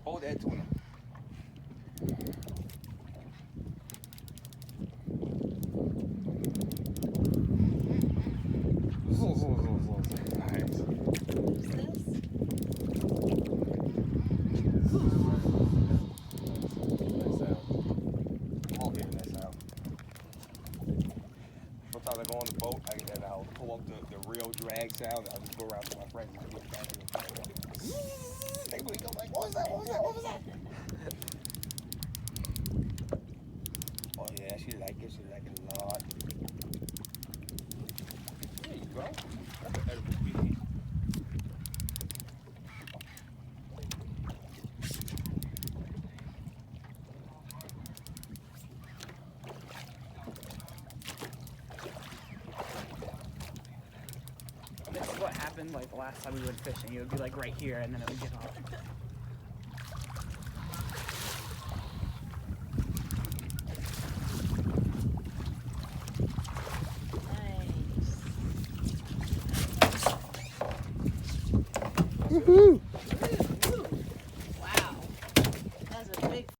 Hold that tuna. Nice. Who's this? Nice sound. I'm all hearing that sound. Sometimes I go on the boat and I'll pull up the real drag sound. I'll just go around to my friends and get back here. They would go like, what was that? What was that? What was that? Oh yeah, she like it. She like it a lot. There you go. That's an edible species. This is what happened like the last time we went fishing. It would be like right here and then it would get off. Nice. Woohoo!